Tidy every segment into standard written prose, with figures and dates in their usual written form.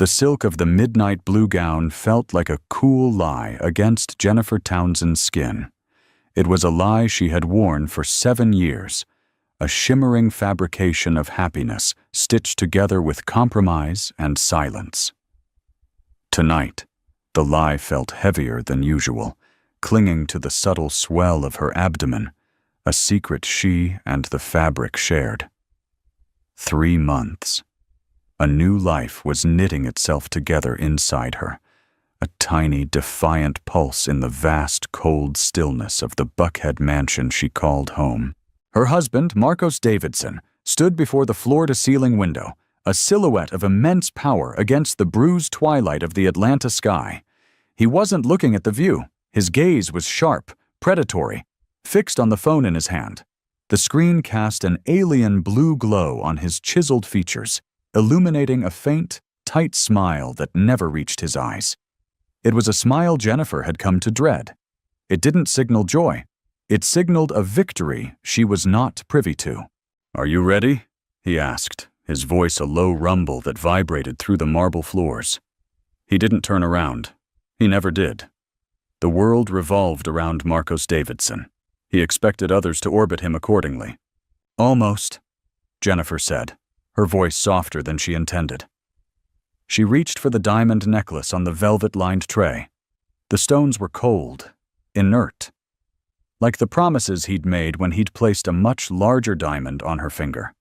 The silk of the midnight blue gown felt like a cool lie against Jennifer Townsend's skin. It was a lie she had worn for 7 years, a shimmering fabrication of happiness stitched together with compromise and silence. Tonight, the lie felt heavier than usual, clinging to the subtle swell of her abdomen, a secret she and the fabric shared. 3 months. A new life was knitting itself together inside her, a tiny, defiant pulse in the vast, cold stillness of the Buckhead mansion she called home. Her husband, Marcos Davidson, stood before the floor-to-ceiling window, a silhouette of immense power against the bruised twilight of the Atlanta sky. He wasn't looking at the view. His gaze was sharp, predatory, fixed on the phone in his hand. The screen cast an alien blue glow on his chiseled features, illuminating a faint, tight smile that never reached his eyes. It was a smile Jennifer had come to dread. It didn't signal joy. It signaled a victory she was not privy to. "Are you ready?" he asked, his voice a low rumble that vibrated through the marble floors. He didn't turn around. He never did. The world revolved around Marcos Davidson. He expected others to orbit him accordingly. "Almost," Jennifer said, her voice softer than she intended. She reached for the diamond necklace on the velvet-lined tray. The stones were cold, inert, like the promises he'd made when he'd placed a much larger diamond on her finger.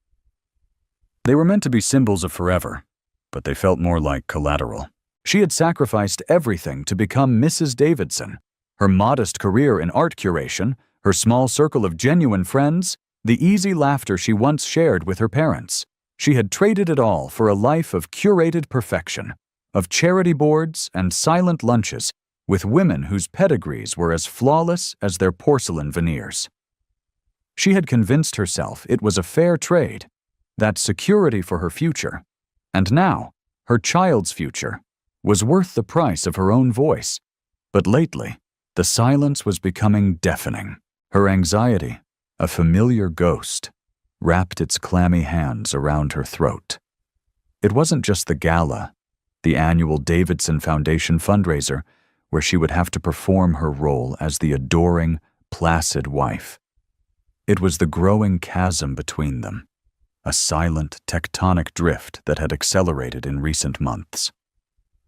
They were meant to be symbols of forever, but they felt more like collateral. She had sacrificed everything to become Mrs. Davidson, her modest career in art curation, her small circle of genuine friends, the easy laughter she once shared with her parents. She had traded it all for a life of curated perfection, of charity boards and silent lunches with women whose pedigrees were as flawless as their porcelain veneers. She had convinced herself it was a fair trade, that security for her future, and now her child's future, was worth the price of her own voice. But lately, the silence was becoming deafening. Her anxiety, a familiar ghost, wrapped its clammy hands around her throat. It wasn't just the gala, the annual Davidson Foundation fundraiser, where she would have to perform her role as the adoring, placid wife. It was the growing chasm between them, a silent, tectonic drift that had accelerated in recent months.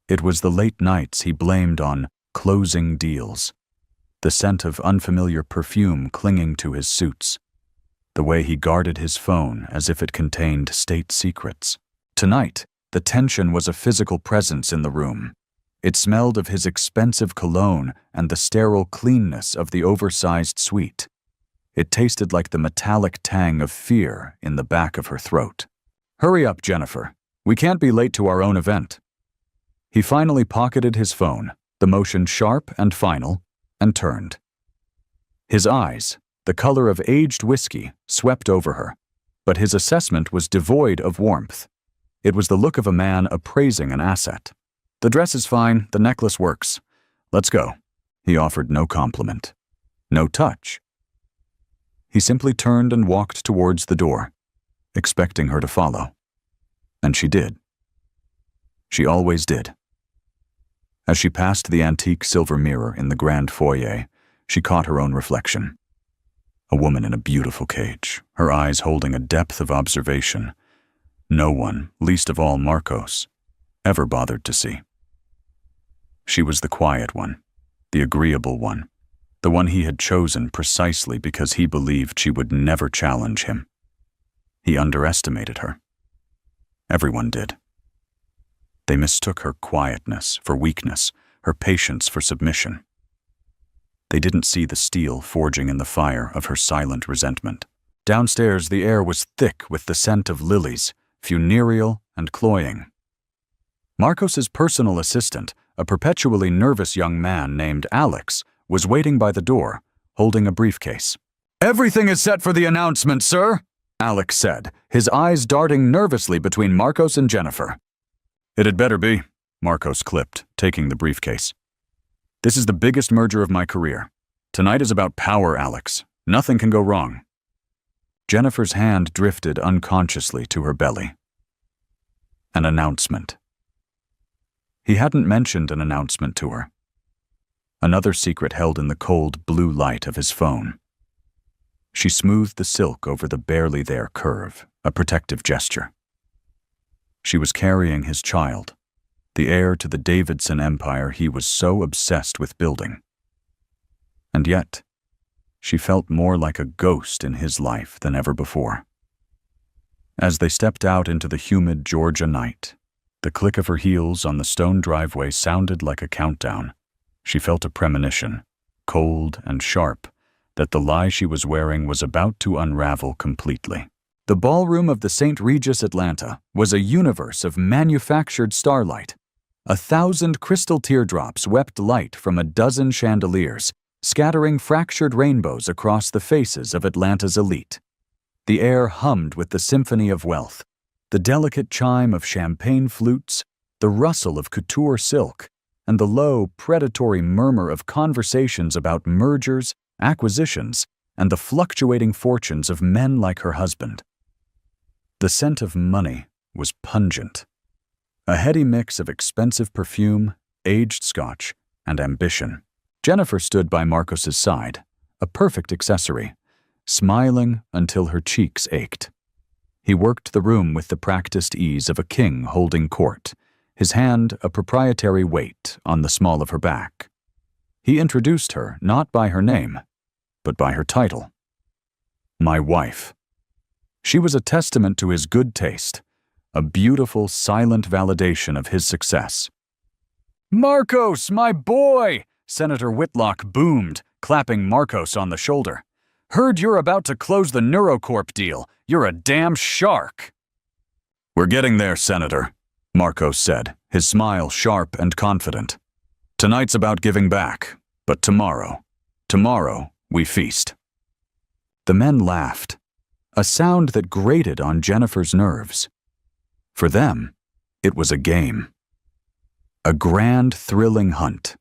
It was the late nights he blamed on closing deals, the scent of unfamiliar perfume clinging to his suits, the way he guarded his phone as if it contained state secrets. Tonight, the tension was a physical presence in the room. It smelled of his expensive cologne and the sterile cleanness of the oversized suite. It tasted like the metallic tang of fear in the back of her throat. "Hurry up, Jennifer. We can't be late to our own event." He finally pocketed his phone, the motion sharp and final, and turned. His eyes, the color of aged whiskey, swept over her, but his assessment was devoid of warmth. It was the look of a man appraising an asset. "The dress is fine, the necklace works. Let's go." He offered no compliment, no touch. He simply turned and walked towards the door, expecting her to follow. And she did. She always did. As she passed the antique silver mirror in the grand foyer, she caught her own reflection. A woman in a beautiful cage, her eyes holding a depth of observation no one, least of all Marcos, ever bothered to see. She was the quiet one, the agreeable one, the one he had chosen precisely because he believed she would never challenge him. He underestimated her. Everyone did. They mistook her quietness for weakness, her patience for submission. They didn't see the steel forging in the fire of her silent resentment. Downstairs, the air was thick with the scent of lilies, funereal and cloying. Marcos's personal assistant, a perpetually nervous young man named Alex, was waiting by the door, holding a briefcase. "Everything is set for the announcement, sir," Alex said, his eyes darting nervously between Marcos and Jennifer. "It had better be," Marcos clipped, taking the briefcase. "This is the biggest merger of my career. Tonight is about power, Alex. Nothing can go wrong." Jennifer's hand drifted unconsciously to her belly. An announcement. He hadn't mentioned an announcement to her. Another secret held in the cold blue light of his phone. She smoothed the silk over the barely there curve, a protective gesture. She was carrying his child, the heir to the Davidson empire he was so obsessed with building. And yet, she felt more like a ghost in his life than ever before. As they stepped out into the humid Georgia night, the click of her heels on the stone driveway sounded like a countdown. She felt a premonition, cold and sharp, that the lie she was wearing was about to unravel completely. The ballroom of the St. Regis Atlanta was a universe of manufactured starlight. 1,000 crystal teardrops wept light from a dozen chandeliers, scattering fractured rainbows across the faces of Atlanta's elite. The air hummed with the symphony of wealth, the delicate chime of champagne flutes, the rustle of couture silk, and the low, predatory murmur of conversations about mergers, acquisitions, and the fluctuating fortunes of men like her husband. The scent of money was pungent, a heady mix of expensive perfume, aged scotch, and ambition. Jennifer stood by Marcos's side, a perfect accessory, smiling until her cheeks ached. He worked the room with the practiced ease of a king holding court, his hand a proprietary weight on the small of her back. He introduced her not by her name, but by her title. My wife. She was a testament to his good taste, a beautiful, silent validation of his success. "Marcos, my boy!" Senator Whitlock boomed, clapping Marcos on the shoulder. "Heard you're about to close the NeuroCorp deal. You're a damn shark." "We're getting there, Senator," Marcos said, his smile sharp and confident. "Tonight's about giving back, but tomorrow we feast." The men laughed, a sound that grated on Jennifer's nerves. For them, it was a game. A grand, thrilling hunt.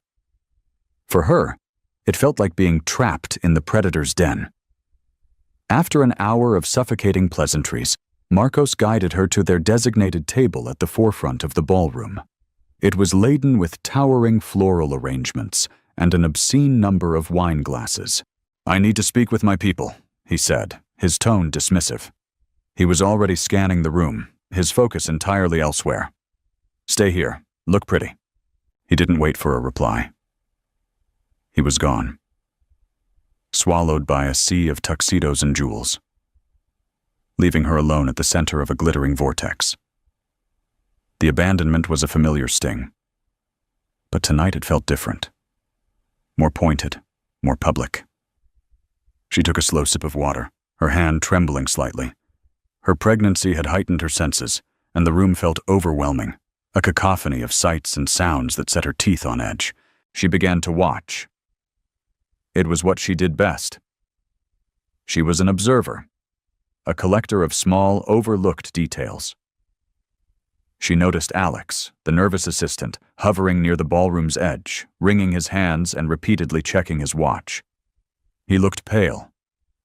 For her, it felt like being trapped in the predator's den. After an hour of suffocating pleasantries, Marcos guided her to their designated table at the forefront of the ballroom. It was laden with towering floral arrangements and an obscene number of wine glasses. "I need to speak with my people," he said, his tone dismissive. He was already scanning the room, his focus entirely elsewhere. "Stay here. Look pretty." He didn't wait for a reply. He was gone, swallowed by a sea of tuxedos and jewels, leaving her alone at the center of a glittering vortex. The abandonment was a familiar sting, but tonight it felt different, more pointed, more public. She took a slow sip of water, her hand trembling slightly. Her pregnancy had heightened her senses, and the room felt overwhelming, a cacophony of sights and sounds that set her teeth on edge. She began to watch. It was what she did best. She was an observer, a collector of small, overlooked details. She noticed Alex, the nervous assistant, hovering near the ballroom's edge, wringing his hands and repeatedly checking his watch. He looked pale,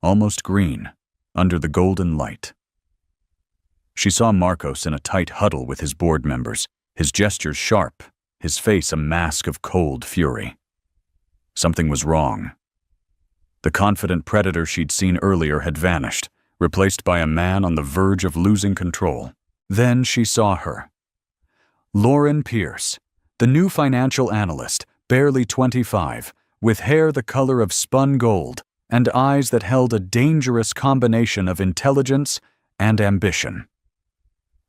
almost green, under the golden light. She saw Marcos in a tight huddle with his board members, his gestures sharp, his face a mask of cold fury. Something was wrong. The confident predator she'd seen earlier had vanished, replaced by a man on the verge of losing control. Then she saw her. Lauren Pierce, the new financial analyst, barely 25, with hair the color of spun gold and eyes that held a dangerous combination of intelligence and ambition.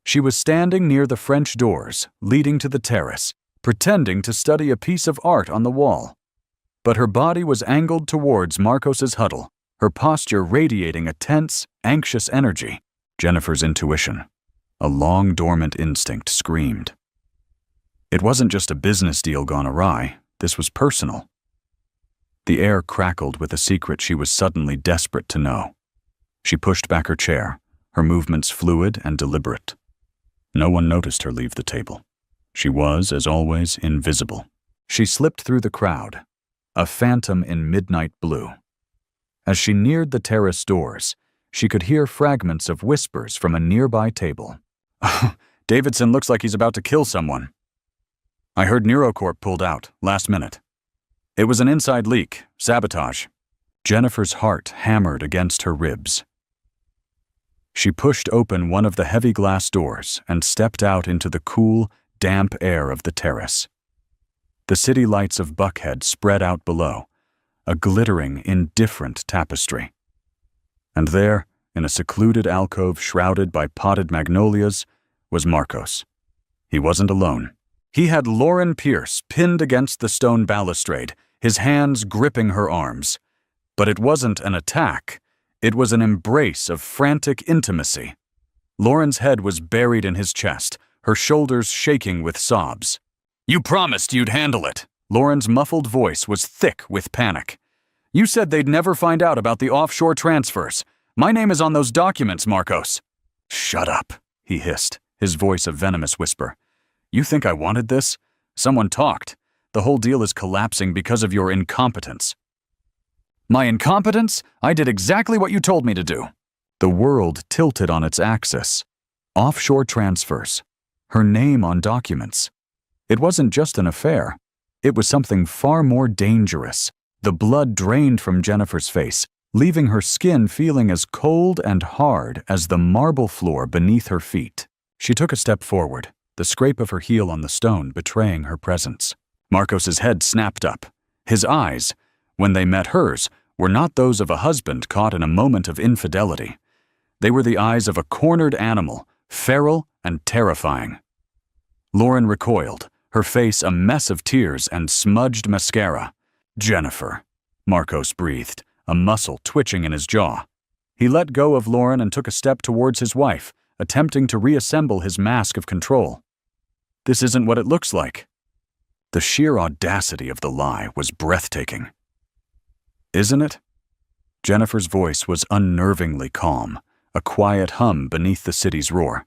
She was standing near the French doors, leading to the terrace, pretending to study a piece of art on the wall. But her body was angled towards Marcos's huddle, her posture radiating a tense, anxious energy. Jennifer's intuition, a long-dormant instinct, screamed. It wasn't just a business deal gone awry, this was personal. The air crackled with a secret she was suddenly desperate to know. She pushed back her chair, her movements fluid and deliberate. No one noticed her leave the table. She was, as always, invisible. She slipped through the crowd, a phantom in midnight blue. As she neared the terrace doors, she could hear fragments of whispers from a nearby table. "Davidson looks like he's about to kill someone." I heard NeuroCorp pulled out, last minute. It was an inside leak, sabotage. Jennifer's heart hammered against her ribs. She pushed open one of the heavy glass doors and stepped out into the cool, damp air of the terrace. The city lights of Buckhead spread out below, a glittering, indifferent tapestry. And there, in a secluded alcove shrouded by potted magnolias, was Marcos. He wasn't alone. He had Lauren Pierce pinned against the stone balustrade, his hands gripping her arms. But it wasn't an attack. It was an embrace of frantic intimacy. Lauren's head was buried in his chest, her shoulders shaking with sobs. "You promised you'd handle it." Lauren's muffled voice was thick with panic. "You said they'd never find out about the offshore transfers. My name is on those documents, Marcos." "Shut up," he hissed, his voice a venomous whisper. "You think I wanted this? Someone talked. The whole deal is collapsing because of your incompetence." "My incompetence? I did exactly what you told me to do." The world tilted on its axis. Offshore transfers. Her name on documents. It wasn't just an affair. It was something far more dangerous. The blood drained from Jennifer's face, leaving her skin feeling as cold and hard as the marble floor beneath her feet. She took a step forward, the scrape of her heel on the stone betraying her presence. Marcos's head snapped up. His eyes, when they met hers, were not those of a husband caught in a moment of infidelity. They were the eyes of a cornered animal, feral and terrifying. Lauren recoiled, her face a mess of tears and smudged mascara. "Jennifer," Marcos breathed, a muscle twitching in his jaw. He let go of Lauren and took a step towards his wife, attempting to reassemble his mask of control. "This isn't what it looks like." The sheer audacity of the lie was breathtaking. "Isn't it?" Jennifer's voice was unnervingly calm, a quiet hum beneath the city's roar.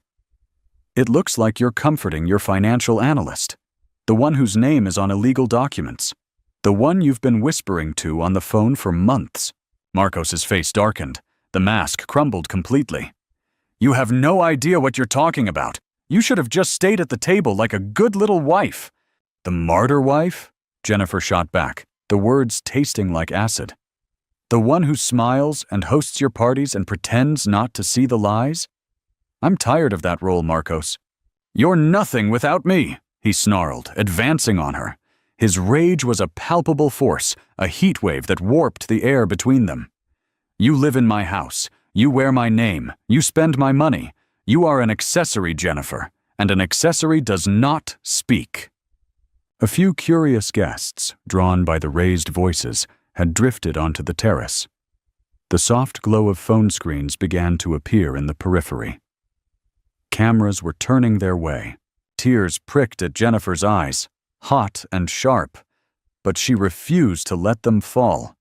"It looks like you're comforting your financial analyst, the one whose name is on illegal documents, the one you've been whispering to on the phone for months." Marcos's face darkened. The mask crumbled completely. "You have no idea what you're talking about. You should have just stayed at the table like a good little wife." "The martyr wife?" Jennifer shot back, the words tasting like acid. "The one who smiles and hosts your parties and pretends not to see the lies? I'm tired of that role, Marcos." "You're nothing without me," he snarled, advancing on her. His rage was a palpable force, a heat wave that warped the air between them. "You live in my house. You wear my name. You spend my money. You are an accessory, Jennifer, and an accessory does not speak." A few curious guests, drawn by the raised voices, had drifted onto the terrace. The soft glow of phone screens began to appear in the periphery. Cameras were turning their way. Tears pricked at Jennifer's eyes, hot and sharp, but she refused to let them fall.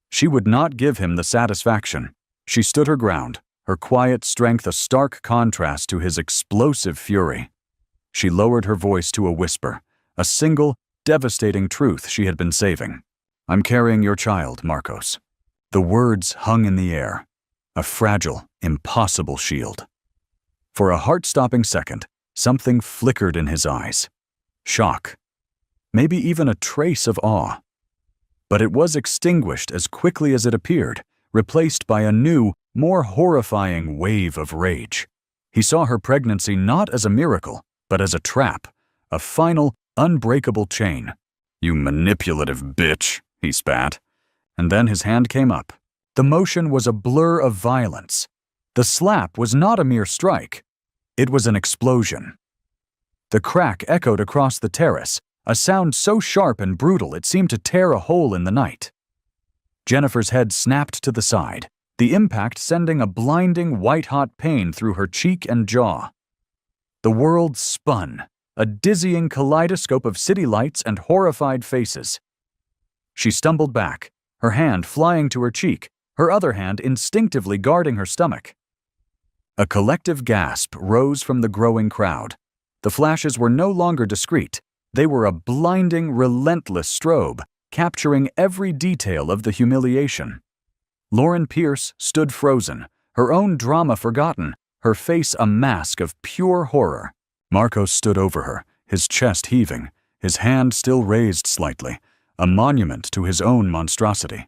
She would not give him the satisfaction. She stood her ground, her quiet strength a stark contrast to his explosive fury. She lowered her voice to a whisper, a single, devastating truth she had been saving. "I'm carrying your child, Marcos." The words hung in the air, a fragile, impossible shield. For a heart-stopping second, something flickered in his eyes. Shock. Maybe even a trace of awe. But it was extinguished as quickly as it appeared, replaced by a new, more horrifying wave of rage. He saw her pregnancy not as a miracle, but as a trap, a final, unbreakable chain. "You manipulative bitch," he spat. And then his hand came up. The motion was a blur of violence. The slap was not a mere strike. It was an explosion. The crack echoed across the terrace, a sound so sharp and brutal it seemed to tear a hole in the night. Jennifer's head snapped to the side, the impact sending a blinding white-hot pain through her cheek and jaw. The world spun, a dizzying kaleidoscope of city lights and horrified faces. She stumbled back, her hand flying to her cheek, her other hand instinctively guarding her stomach. A collective gasp rose from the growing crowd. The flashes were no longer discreet. They were a blinding, relentless strobe, capturing every detail of the humiliation. Lauren Pierce stood frozen, her own drama forgotten, her face a mask of pure horror. Marcos stood over her, his chest heaving, his hand still raised slightly, a monument to his own monstrosity.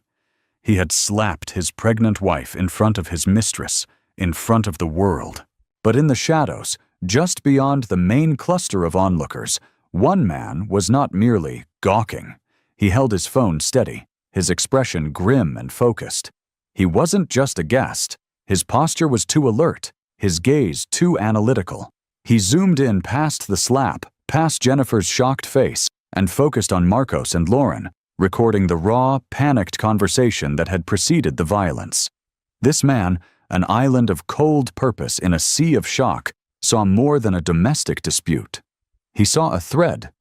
He had slapped his pregnant wife in front of his mistress, in front of the world. But in the shadows, just beyond the main cluster of onlookers, one man was not merely gawking. He held his phone steady, his expression grim and focused. He wasn't just a guest. His posture was too alert, his gaze too analytical. He zoomed in past the slap, past Jennifer's shocked face, and focused on Marcos and Lauren, recording the raw, panicked conversation that had preceded the violence. This man, an island of cold purpose in a sea of shock, saw more than a domestic dispute. He saw a thread,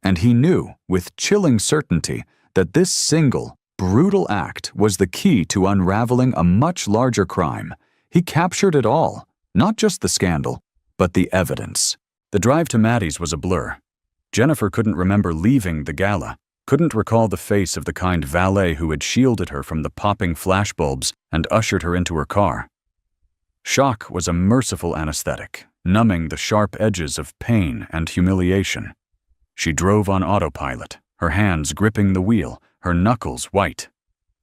and he knew, with chilling certainty, that this single, brutal act was the key to unraveling a much larger crime. He captured it all, not just the scandal, but the evidence. The drive to Maddie's was a blur. Jennifer couldn't remember leaving the gala, couldn't recall the face of the kind valet who had shielded her from the popping flashbulbs and ushered her into her car. Shock was a merciful anesthetic, numbing the sharp edges of pain and humiliation. She drove on autopilot, her hands gripping the wheel, her knuckles white.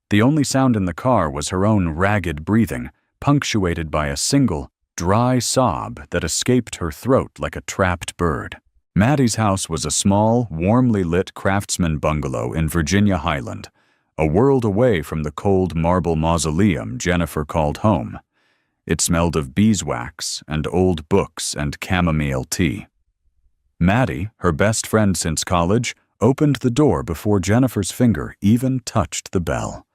The only sound in the car was her own ragged breathing, punctuated by a single, dry sob that escaped her throat like a trapped bird. Maddie's house was a small, warmly lit craftsman bungalow in Virginia Highland, a world away from the cold marble mausoleum Jennifer called home. It smelled of beeswax and old books and chamomile tea. Maddie, her best friend since college, opened the door before Jennifer's finger even touched the bell.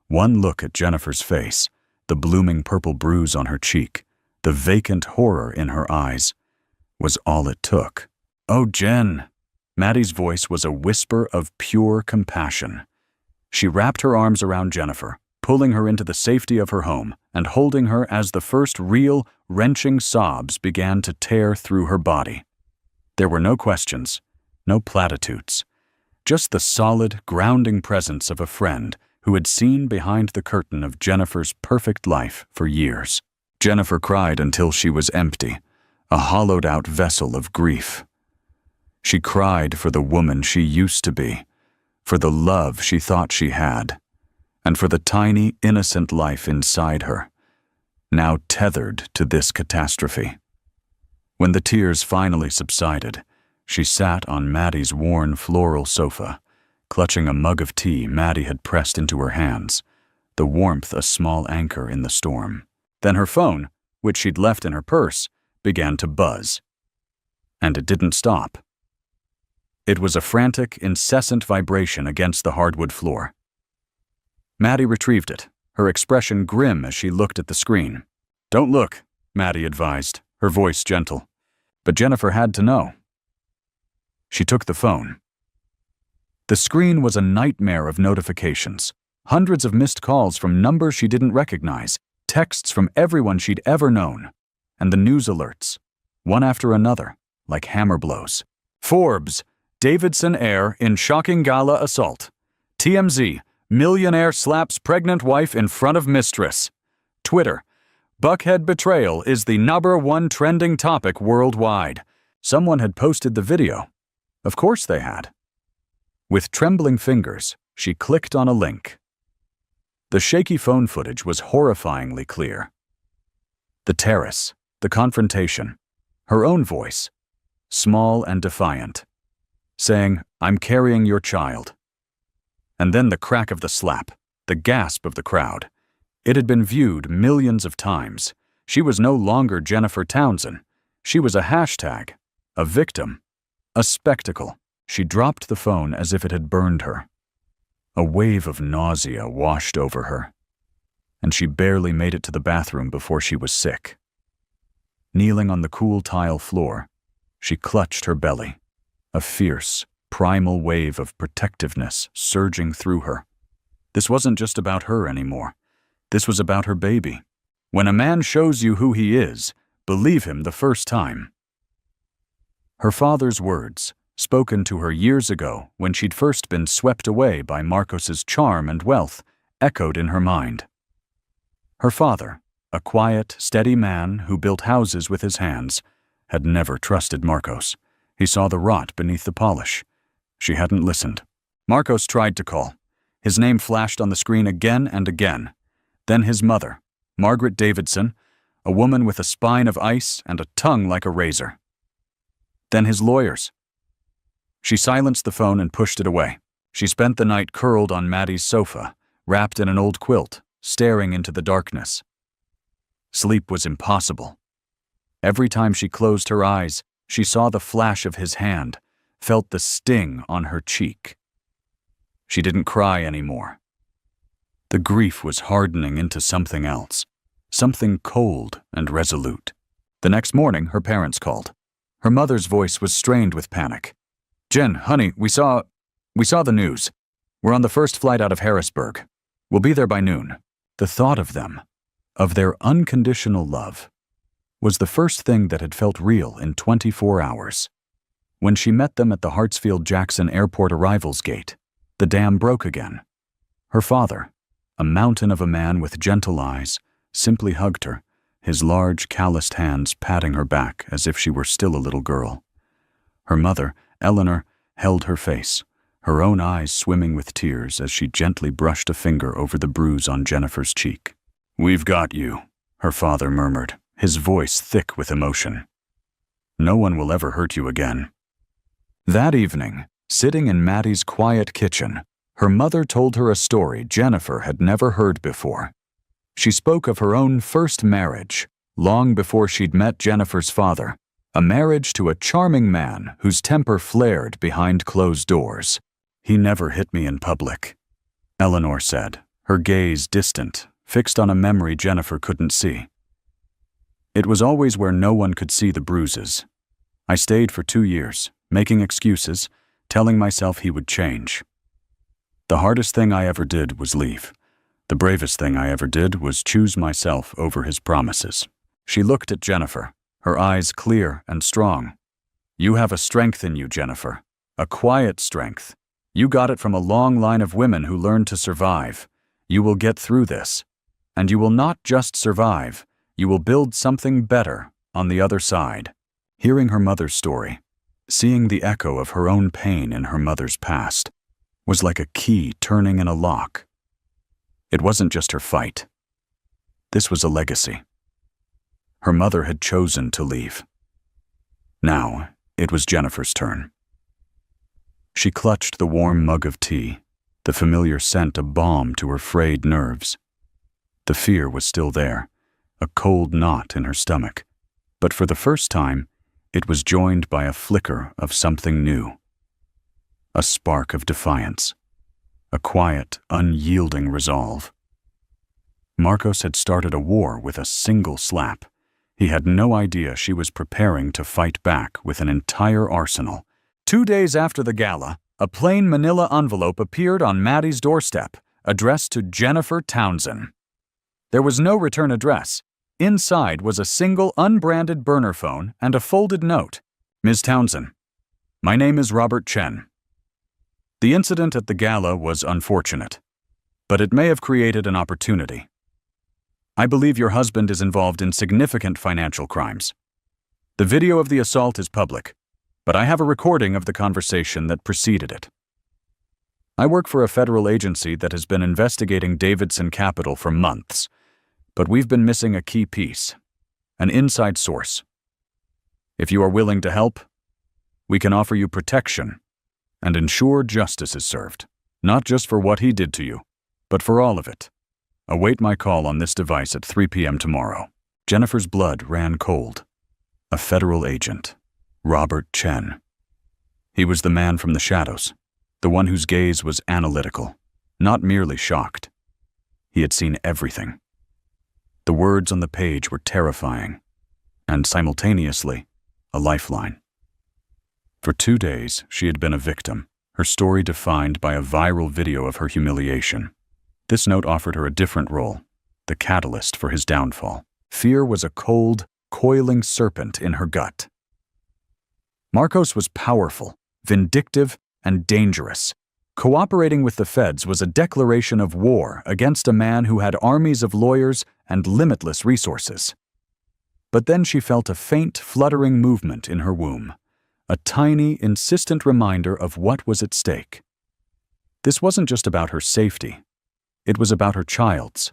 One look at Jennifer's face, the blooming purple bruise on her cheek, the vacant horror in her eyes, was all it took. "Oh, Jen." Maddie's voice was a whisper of pure compassion. She wrapped her arms around Jennifer, pulling her into the safety of her home and holding her as the first real, wrenching sobs began to tear through her body. There were no questions, no platitudes, just the solid, grounding presence of a friend who had seen behind the curtain of Jennifer's perfect life for years. Jennifer cried until she was empty, a hollowed-out vessel of grief. She cried for the woman she used to be, for the love she thought she had, and for the tiny, innocent life inside her, now tethered to this catastrophe. When the tears finally subsided, she sat on Maddie's worn floral sofa, clutching a mug of tea Maddie had pressed into her hands, the warmth a small anchor in the storm. Then her phone, which she'd left in her purse, began to buzz. And it didn't stop. It was a frantic, incessant vibration against the hardwood floor. Maddie retrieved it, her expression grim as she looked at the screen. "Don't look," Maddie advised, her voice gentle. But Jennifer had to know. She took the phone. The screen was a nightmare of notifications, hundreds of missed calls from numbers she didn't recognize, texts from everyone she'd ever known, and the news alerts, one after another, like hammer blows. Forbes, Davidson heir in shocking gala assault. TMZ, millionaire slaps pregnant wife in front of mistress. Twitter, Buckhead betrayal is the #1 trending topic worldwide. Someone had posted the video. Of course they had. With trembling fingers, she clicked on a link. The shaky phone footage was horrifyingly clear. The terrace, the confrontation, her own voice, small and defiant, saying, "I'm carrying your child." And then the crack of the slap, the gasp of the crowd. It had been viewed millions of times. She was no longer Jennifer Townsend. She was a hashtag, a victim, a spectacle. She dropped the phone as if it had burned her. A wave of nausea washed over her, and she barely made it to the bathroom before she was sick. Kneeling on the cool tile floor, she clutched her belly, a fierce, primal wave of protectiveness surging through her. This wasn't just about her anymore. This was about her baby. When a man shows you who he is, believe him the first time. Her father's words, spoken to her years ago when she'd first been swept away by Marcos's charm and wealth, echoed in her mind. Her father, a quiet, steady man who built houses with his hands, had never trusted Marcos. He saw the rot beneath the polish. She hadn't listened. Marcos tried to call. His name flashed on the screen again and again. Then his mother, Margaret Davidson, a woman with a spine of ice and a tongue like a razor. Then his lawyers. She silenced the phone and pushed it away. She spent the night curled on Maddie's sofa, wrapped in an old quilt, staring into the darkness. Sleep was impossible. Every time she closed her eyes, she saw the flash of his hand, felt the sting on her cheek. She didn't cry anymore. The grief was hardening into something else, something cold and resolute. The next morning, her parents called. Her mother's voice was strained with panic. "Jen, honey, we saw the news. We're on the first flight out of Harrisburg. We'll be there by noon." The thought of them, of their unconditional love, was the first thing that had felt real in 24 hours. When she met them at the Hartsfield-Jackson Airport arrivals gate, the dam broke again. Her father, a mountain of a man with gentle eyes, simply hugged her, his large, calloused hands patting her back as if she were still a little girl. Her mother, Eleanor, held her face, her own eyes swimming with tears as she gently brushed a finger over the bruise on Jennifer's cheek. "We've got you," her father murmured, his voice thick with emotion. "No one will ever hurt you again." That evening, sitting in Maddie's quiet kitchen, her mother told her a story Jennifer had never heard before. She spoke of her own first marriage, long before she'd met Jennifer's father, a marriage to a charming man whose temper flared behind closed doors. "He never hit me in public," Eleanor said, her gaze distant, fixed on a memory Jennifer couldn't see. "It was always where no one could see the bruises. I stayed for 2 years, making excuses, telling myself he would change. The hardest thing I ever did was leave. The bravest thing I ever did was choose myself over his promises." She looked at Jennifer, her eyes clear and strong. "You have a strength in you, Jennifer, a quiet strength. You got it from a long line of women who learned to survive. You will get through this. And you will not just survive, you will build something better on the other side." Hearing her mother's story, seeing the echo of her own pain in her mother's past, was like a key turning in a lock. It wasn't just her fight. This was a legacy. Her mother had chosen to leave. Now, it was Jennifer's turn. She clutched the warm mug of tea, the familiar scent a balm to her frayed nerves. The fear was still there, a cold knot in her stomach, but for the first time, it was joined by a flicker of something new. A spark of defiance, a quiet, unyielding resolve. Marcos had started a war with a single slap. He had no idea she was preparing to fight back with an entire arsenal. 2 days after the gala, a plain manila envelope appeared on Maddie's doorstep, addressed to Jennifer Townsend. There was no return address. Inside was a single unbranded burner phone and a folded note. "Ms. Townsend, my name is Robert Chen. The incident at the gala was unfortunate, but it may have created an opportunity. I believe your husband is involved in significant financial crimes. The video of the assault is public, but I have a recording of the conversation that preceded it. I work for a federal agency that has been investigating Davidson Capital for months, but we've been missing a key piece, an inside source. If you are willing to help, we can offer you protection and ensure justice is served, not just for what he did to you, but for all of it. Await my call on this device at 3 p.m. tomorrow." Jennifer's blood ran cold. A federal agent, Robert Chen. He was the man from the shadows, the one whose gaze was analytical, not merely shocked. He had seen everything. The words on the page were terrifying, and simultaneously, a lifeline. For 2 days, she had been a victim, her story defined by a viral video of her humiliation. This note offered her a different role, the catalyst for his downfall. Fear was a cold, coiling serpent in her gut. Marcos was powerful, vindictive, and dangerous. Cooperating with the feds was a declaration of war against a man who had armies of lawyers and limitless resources. But then she felt a faint, fluttering movement in her womb, a tiny, insistent reminder of what was at stake. This wasn't just about her safety. It was about her child's.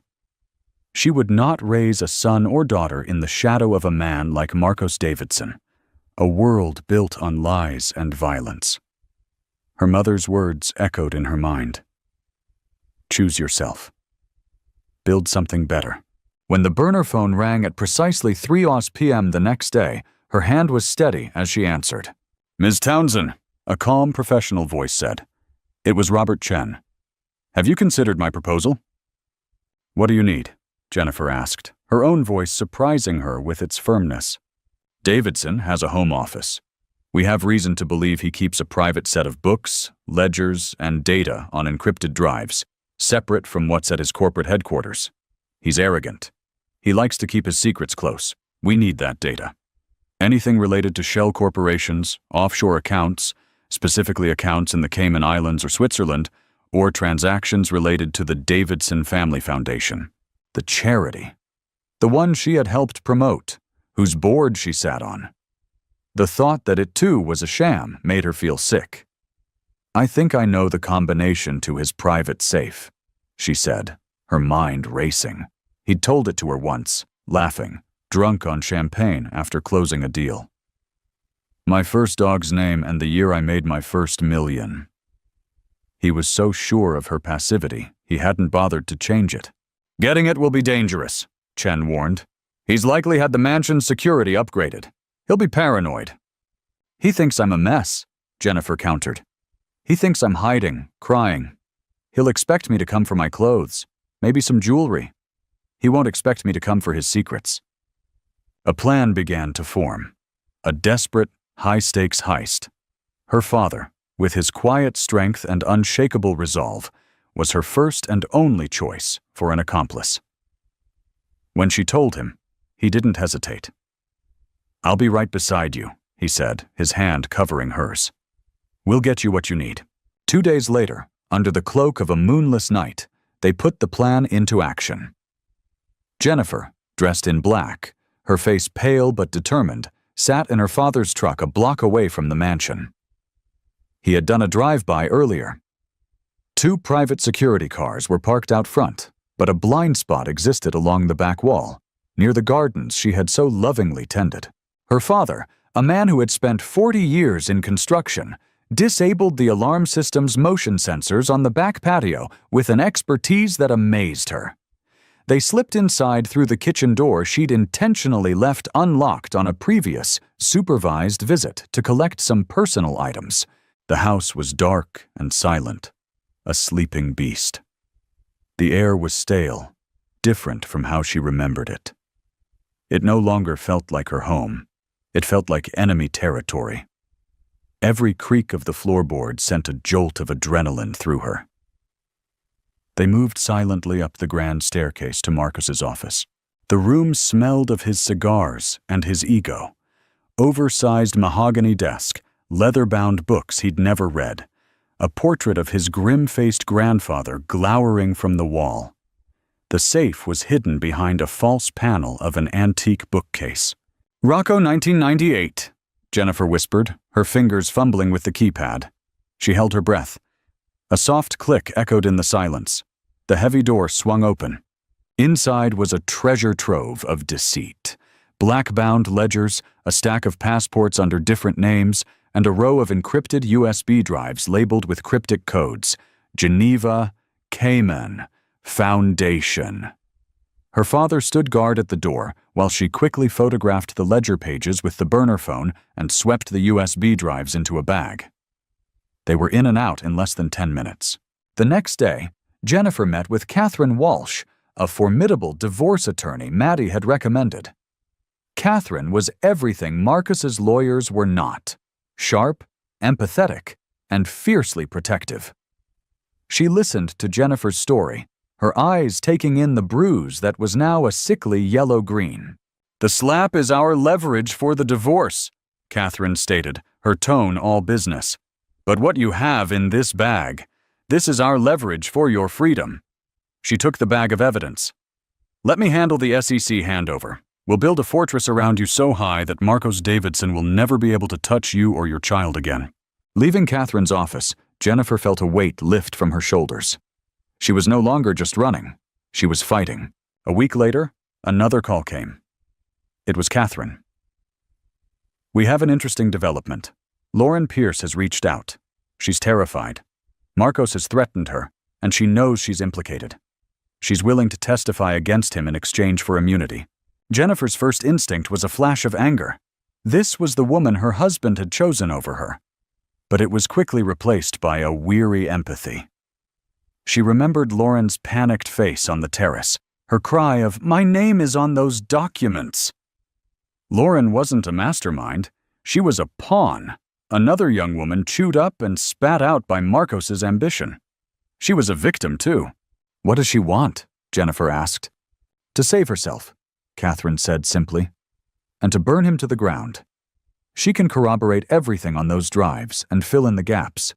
She would not raise a son or daughter in the shadow of a man like Marcos Davidson, a world built on lies and violence. Her mother's words echoed in her mind. Choose yourself. Build something better. When the burner phone rang at precisely 3 p.m. the next day, her hand was steady as she answered. "Ms. Townsend," a calm, professional voice said. It was Robert Chen. "Have you considered my proposal?" "What do you need?" Jennifer asked, her own voice surprising her with its firmness. "Davidson has a home office. We have reason to believe he keeps a private set of books, ledgers, and data on encrypted drives, separate from what's at his corporate headquarters. He's arrogant. He likes to keep his secrets close. We need that data. Anything related to shell corporations, offshore accounts, specifically accounts in the Cayman Islands or Switzerland, or transactions related to the Davidson Family Foundation, the charity, the one she had helped promote, whose board she sat on. The thought that it too was a sham made her feel sick. "I think I know the combination to his private safe," she said, her mind racing. He'd told it to her once, laughing, drunk on champagne after closing a deal. "My first dog's name and the year I made my first million." He was so sure of her passivity, he hadn't bothered to change it. "Getting it will be dangerous," Chen warned. "He's likely had the mansion's security upgraded. He'll be paranoid." "He thinks I'm a mess," Jennifer countered. "He thinks I'm hiding, crying. He'll expect me to come for my clothes, maybe some jewelry. He won't expect me to come for his secrets." A plan began to form. A desperate, high-stakes heist. Her father, with his quiet strength and unshakable resolve, was her first and only choice for an accomplice. When she told him, he didn't hesitate. "I'll be right beside you," he said, his hand covering hers. "We'll get you what you need." 2 days later, under the cloak of a moonless night, they put the plan into action. Jennifer, dressed in black, her face pale but determined, sat in her father's truck a block away from the mansion. He had done a drive-by earlier. 2 private security cars were parked out front, but a blind spot existed along the back wall, near the gardens she had so lovingly tended. Her father, a man who had spent 40 years in construction, disabled the alarm system's motion sensors on the back patio with an expertise that amazed her. They slipped inside through the kitchen door she'd intentionally left unlocked on a previous, supervised visit to collect some personal items. The house was dark and silent, a sleeping beast. The air was stale, different from how she remembered it. It no longer felt like her home. It felt like enemy territory. Every creak of the floorboard sent a jolt of adrenaline through her. They moved silently up the grand staircase to Marcus's office. The room smelled of his cigars and his ego. Oversized mahogany desk, leather-bound books he'd never read, a portrait of his grim-faced grandfather glowering from the wall. The safe was hidden behind a false panel of an antique bookcase. "Rocco 1998, Jennifer whispered, her fingers fumbling with the keypad. She held her breath. A soft click echoed in the silence. The heavy door swung open. Inside was a treasure trove of deceit. Black-bound ledgers, a stack of passports under different names, and a row of encrypted USB drives labeled with cryptic codes. Geneva, Cayman, Foundation. Her father stood guard at the door while she quickly photographed the ledger pages with the burner phone and swept the USB drives into a bag. They were in and out in less than 10 minutes. The next day, Jennifer met with Catherine Walsh, a formidable divorce attorney Maddie had recommended. Catherine was everything Marcus's lawyers were not: sharp, empathetic, and fiercely protective. She listened to Jennifer's story, her eyes taking in the bruise that was now a sickly yellow-green. "The slap is our leverage for the divorce," Catherine stated, her tone all business. "But what you have in this bag, this is our leverage for your freedom." She took the bag of evidence. "Let me handle the SEC handover. We'll build a fortress around you so high that Marcos Davidson will never be able to touch you or your child again." Leaving Catherine's office, Jennifer felt a weight lift from her shoulders. She was no longer just running. She was fighting. A week later, another call came. It was Catherine. "We have an interesting development. Lauren Pierce has reached out. She's terrified. Marcos has threatened her, and she knows she's implicated. She's willing to testify against him in exchange for immunity." Jennifer's first instinct was a flash of anger. This was the woman her husband had chosen over her. But it was quickly replaced by a weary empathy. She remembered Lauren's panicked face on the terrace, her cry of, "My name is on those documents." Lauren wasn't a mastermind. She was a pawn, another young woman chewed up and spat out by Marcos's ambition. She was a victim, too. "What does she want?" Jennifer asked. "To save herself," Catherine said simply, "and to burn him to the ground. She can corroborate everything on those drives and fill in the gaps.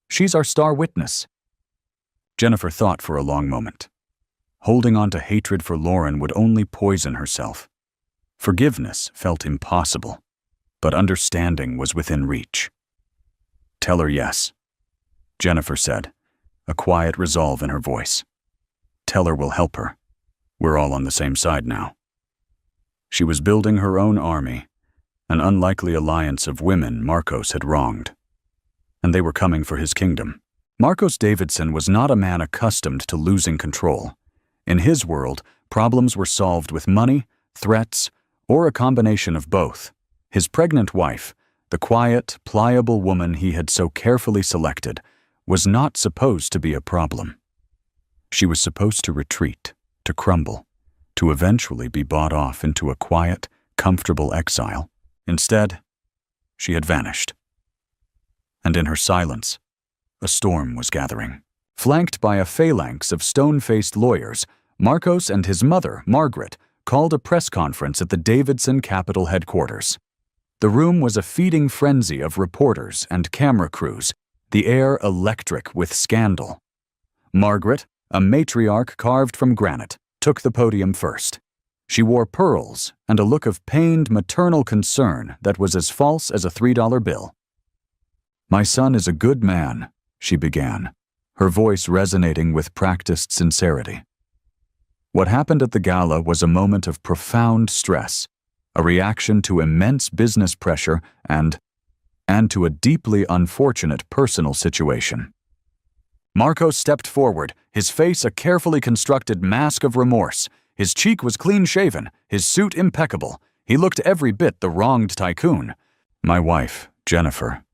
She's our star witness." Jennifer thought for a long moment. Holding on to hatred for Lauren would only poison herself. Forgiveness felt impossible, but understanding was within reach. "Tell her yes," Jennifer said, a quiet resolve in her voice. "Tell her we'll help her. We're all on the same side now." She was building her own army, an unlikely alliance of women Marcos had wronged. And they were coming for his kingdom. Marcos Davidson was not a man accustomed to losing control. In his world, problems were solved with money, threats, or a combination of both. His pregnant wife, the quiet, pliable woman he had so carefully selected, was not supposed to be a problem. She was supposed to retreat, to crumble, to eventually be bought off into a quiet, comfortable exile. Instead, she had vanished. And in her silence, a storm was gathering. Flanked by a phalanx of stone-faced lawyers, Marcos and his mother, Margaret, called a press conference at the Davidson Capitol headquarters. The room was a feeding frenzy of reporters and camera crews, the air electric with scandal. Margaret, a matriarch carved from granite, took the podium first. She wore pearls and a look of pained maternal concern that was as false as a $3 bill. "My son is a good man," she began, her voice resonating with practiced sincerity. What happened at the gala was a moment of profound stress, a reaction to immense business pressure and to a deeply unfortunate personal situation. Marcos stepped forward, his face a carefully constructed mask of remorse. His cheek was clean-shaven, his suit impeccable. He looked every bit the wronged tycoon. "My wife, Jennifer,"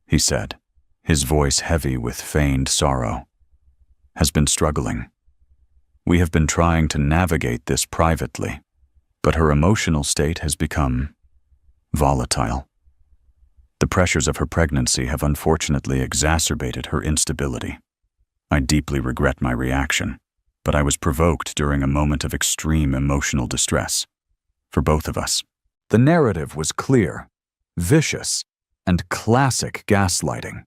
he said, his voice heavy with feigned sorrow, "has been struggling. We have been trying to navigate this privately, but her emotional state has become volatile. The pressures of her pregnancy have unfortunately exacerbated her instability. I deeply regret my reaction, but I was provoked during a moment of extreme emotional distress. For both of us." The narrative was clear, vicious, and classic gaslighting.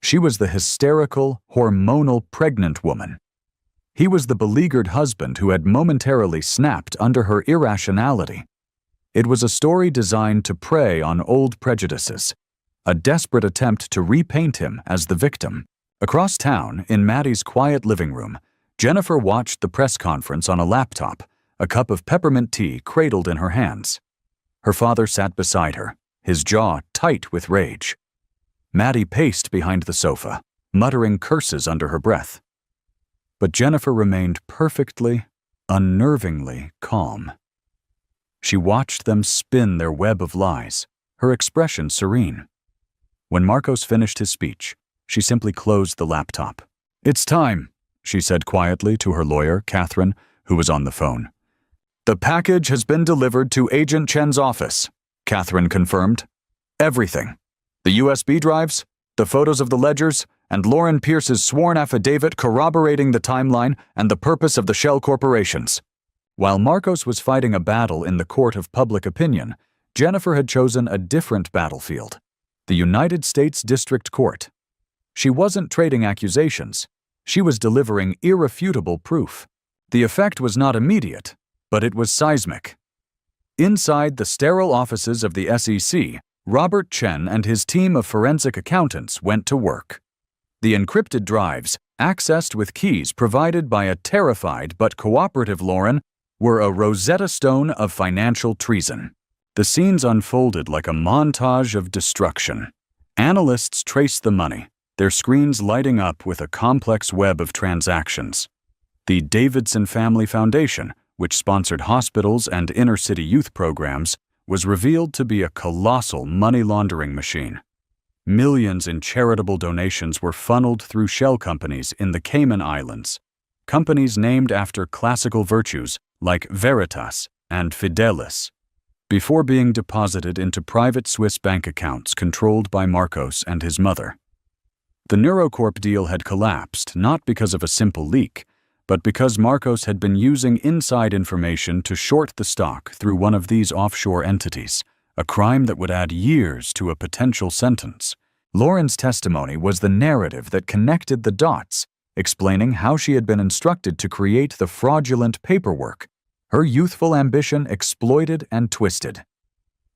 She was the hysterical, hormonal pregnant woman. He was the beleaguered husband who had momentarily snapped under her irrationality. It was a story designed to prey on old prejudices, a desperate attempt to repaint him as the victim. Across town, in Maddie's quiet living room, Jennifer watched the press conference on a laptop, a cup of peppermint tea cradled in her hands. Her father sat beside her, his jaw tight with rage. Maddie paced behind the sofa, muttering curses under her breath. But Jennifer remained perfectly, unnervingly calm. She watched them spin their web of lies, her expression serene. When Marcos finished his speech, she simply closed the laptop. "It's time," she said quietly to her lawyer, Catherine, who was on the phone. "The package has been delivered to Agent Chen's office," Catherine confirmed. "Everything. The USB drives, the photos of the ledgers, and Lauren Pierce's sworn affidavit corroborating the timeline and the purpose of the shell corporations." While Marcos was fighting a battle in the court of public opinion, Jennifer had chosen a different battlefield, the United States District Court. She wasn't trading accusations. She was delivering irrefutable proof. The effect was not immediate, but it was seismic. Inside the sterile offices of the SEC, Robert Chen and his team of forensic accountants went to work. The encrypted drives, accessed with keys provided by a terrified but cooperative Lauren, were a Rosetta Stone of financial treason. The scenes unfolded like a montage of destruction. Analysts traced the money, their screens lighting up with a complex web of transactions. The Davidson Family Foundation, which sponsored hospitals and inner-city youth programs, was revealed to be a colossal money laundering machine. Millions in charitable donations were funneled through shell companies in the Cayman Islands, companies named after classical virtues like Veritas and Fidelis, before being deposited into private Swiss bank accounts controlled by Marcos and his mother. The Neurocorp deal had collapsed not because of a simple leak, but because Marcos had been using inside information to short the stock through one of these offshore entities, a crime that would add years to a potential sentence. Lauren's testimony was the narrative that connected the dots, explaining how she had been instructed to create the fraudulent paperwork, her youthful ambition exploited and twisted.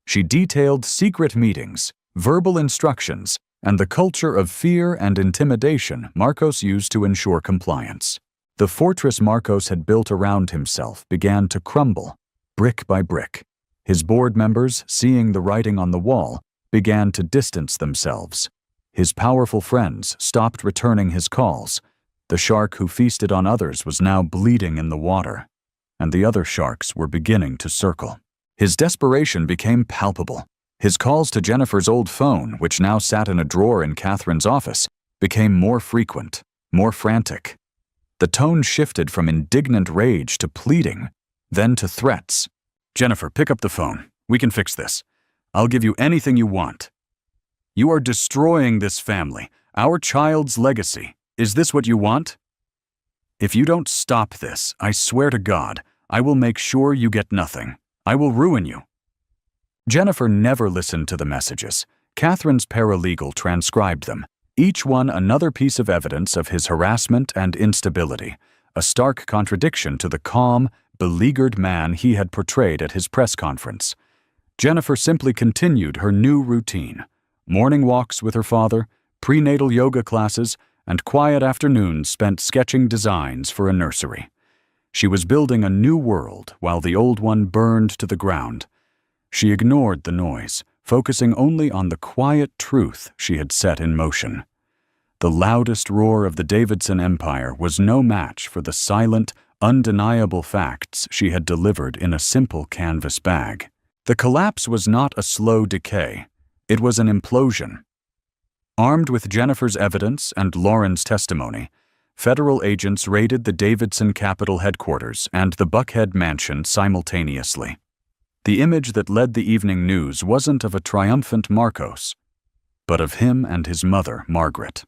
She detailed secret meetings, verbal instructions, and the culture of fear and intimidation Marcos used to ensure compliance. The fortress Marcos had built around himself began to crumble, brick by brick. His board members, seeing the writing on the wall, began to distance themselves. His powerful friends stopped returning his calls. The shark who feasted on others was now bleeding in the water, and the other sharks were beginning to circle. His desperation became palpable. His calls to Jennifer's old phone, which now sat in a drawer in Catherine's office, became more frequent, more frantic. The tone shifted from indignant rage to pleading, then to threats. "Jennifer, pick up the phone. We can fix this. I'll give you anything you want. You are destroying this family, our child's legacy. Is this what you want? If you don't stop this, I swear to God, I will make sure you get nothing. I will ruin you." Jennifer never listened to the messages. Catherine's paralegal transcribed them, each one another piece of evidence of his harassment and instability, a stark contradiction to the calm, beleaguered man he had portrayed at his press conference. Jennifer simply continued her new routine: morning walks with her father, prenatal yoga classes, and quiet afternoons spent sketching designs for a nursery. She was building a new world while the old one burned to the ground. She ignored the noise, focusing only on the quiet truth she had set in motion. The loudest roar of the Davidson empire was no match for the silent, undeniable facts she had delivered in a simple canvas bag. The collapse was not a slow decay. It was an implosion. Armed with Jennifer's evidence and Lauren's testimony, federal agents raided the Davidson Capitol headquarters and the Buckhead mansion simultaneously. The image that led the evening news wasn't of a triumphant Marcos, but of him and his mother, Margaret,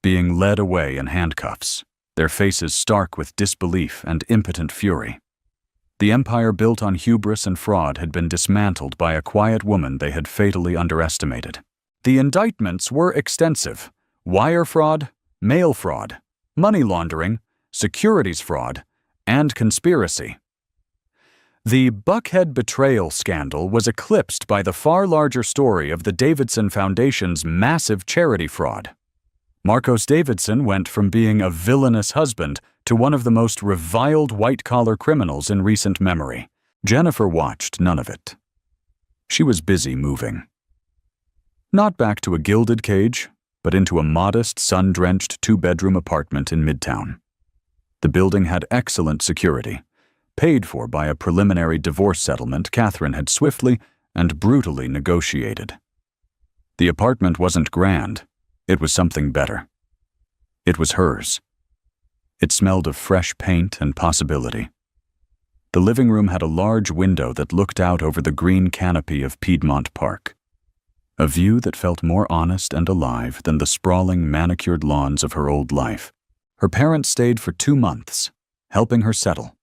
being led away in handcuffs, their faces stark with disbelief and impotent fury. The empire built on hubris and fraud had been dismantled by a quiet woman they had fatally underestimated. The indictments were extensive: wire fraud, mail fraud, money laundering, securities fraud, and conspiracy. The Buckhead betrayal scandal was eclipsed by the far larger story of the Davidson Foundation's massive charity fraud. Marcos Davidson went from being a villainous husband to one of the most reviled white-collar criminals in recent memory. Jennifer watched none of it. She was busy moving. Not back to a gilded cage, but into a modest, sun-drenched two-bedroom apartment in Midtown. The building had excellent security, paid for by a preliminary divorce settlement Catherine had swiftly and brutally negotiated. The apartment wasn't grand. It was something better. It was hers. It smelled of fresh paint and possibility. The living room had a large window that looked out over the green canopy of Piedmont Park, a view that felt more honest and alive than the sprawling, manicured lawns of her old life. Her parents stayed for 2 months, helping her settle.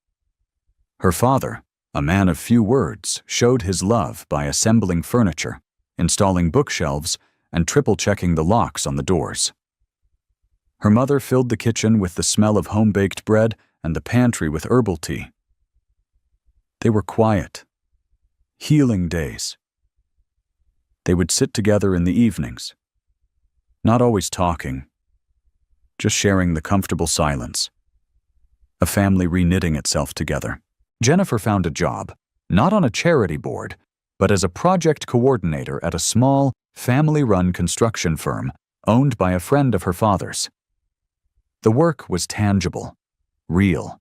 Her father, a man of few words, showed his love by assembling furniture, installing bookshelves, and triple-checking the locks on the doors. Her mother filled the kitchen with the smell of home-baked bread and the pantry with herbal tea. They were quiet, healing days. They would sit together in the evenings, not always talking, just sharing the comfortable silence. A family reknitting itself together. Jennifer found a job, not on a charity board, but as a project coordinator at a small, family-run construction firm owned by a friend of her father's. The work was tangible, real.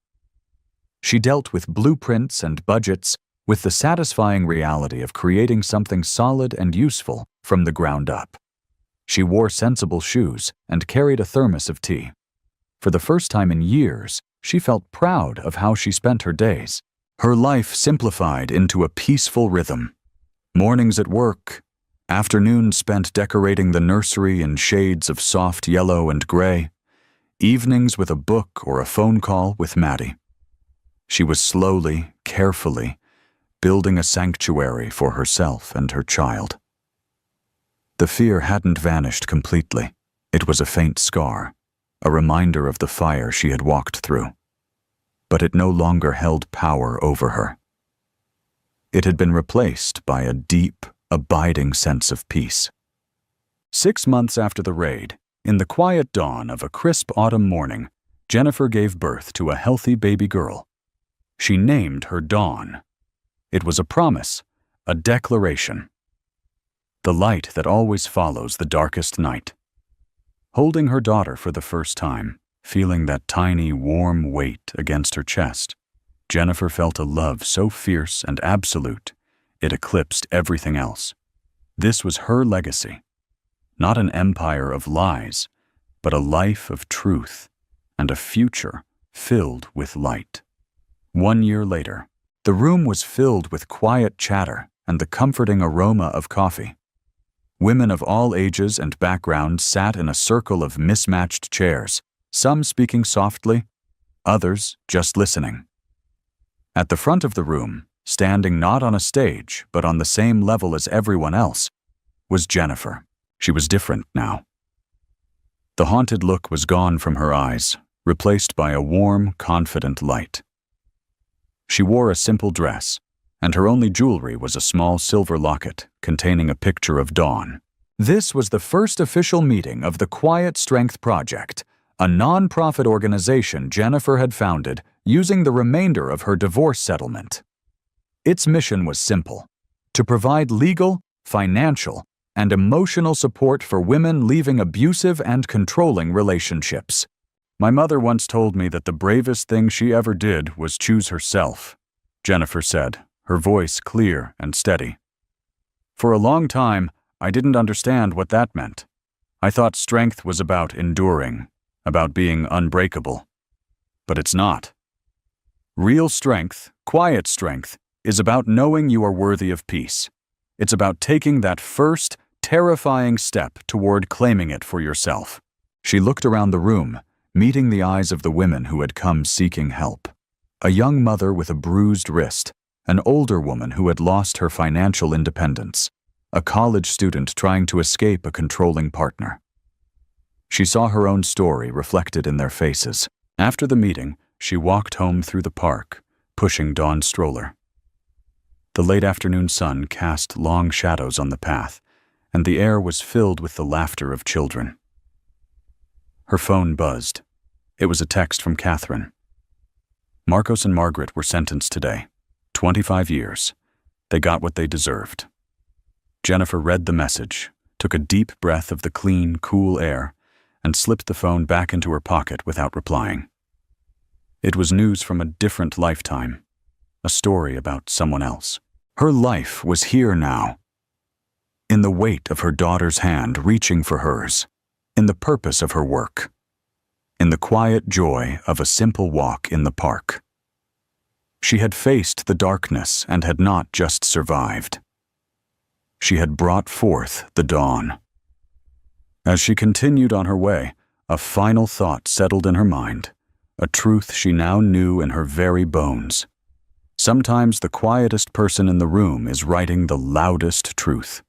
She dealt with blueprints and budgets with the satisfying reality of creating something solid and useful from the ground up. She wore sensible shoes and carried a thermos of tea. For the first time in years, she felt proud of how she spent her days. Her life simplified into a peaceful rhythm. Mornings at work, afternoons spent decorating the nursery in shades of soft yellow and gray, evenings with a book or a phone call with Maddie. She was slowly, carefully, building a sanctuary for herself and her child. The fear hadn't vanished completely. It was a faint scar, a reminder of the fire she had walked through. But it no longer held power over her. It had been replaced by a deep, abiding sense of peace. 6 months after the raid, in the quiet dawn of a crisp autumn morning, Jennifer gave birth to a healthy baby girl. She named her Dawn. It was a promise, a declaration. The light that always follows the darkest night. Holding her daughter for the first time, feeling that tiny, warm weight against her chest, Jennifer felt a love so fierce and absolute, it eclipsed everything else. This was her legacy. Not an empire of lies, but a life of truth and a future filled with light. 1 year later, the room was filled with quiet chatter and the comforting aroma of coffee. Women of all ages and backgrounds sat in a circle of mismatched chairs, some speaking softly, others just listening. At the front of the room, standing not on a stage but on the same level as everyone else, was Jennifer. She was different now. The haunted look was gone from her eyes, replaced by a warm, confident light. She wore a simple dress, and her only jewelry was a small silver locket containing a picture of Dawn. This was the first official meeting of the Quiet Strength Project, a non-profit organization Jennifer had founded using the remainder of her divorce settlement. Its mission was simple: to provide legal, financial, and emotional support for women leaving abusive and controlling relationships. My mother once told me that the bravest thing she ever did was choose herself, Jennifer said, her voice clear and steady. For a long time, I didn't understand what that meant. I thought strength was about enduring, about being unbreakable. But it's not. Real strength, quiet strength, is about knowing you are worthy of peace. It's about taking that first, terrifying step toward claiming it for yourself. She looked around the room, meeting the eyes of the women who had come seeking help. A young mother with a bruised wrist, an older woman who had lost her financial independence, a college student trying to escape a controlling partner. She saw her own story reflected in their faces. After the meeting, she walked home through the park, pushing Dawn's stroller. The late afternoon sun cast long shadows on the path, and the air was filled with the laughter of children. Her phone buzzed. It was a text from Catherine. Marcos and Margaret were sentenced today. 25 years. They got what they deserved. Jennifer read the message, took a deep breath of the clean, cool air, and slipped the phone back into her pocket without replying. It was news from a different lifetime, a story about someone else. Her life was here now, in the weight of her daughter's hand reaching for hers, in the purpose of her work, in the quiet joy of a simple walk in the park. She had faced the darkness and had not just survived. She had brought forth the dawn. As she continued on her way, a final thought settled in her mind, a truth she now knew in her very bones. Sometimes the quietest person in the room is writing the loudest truth.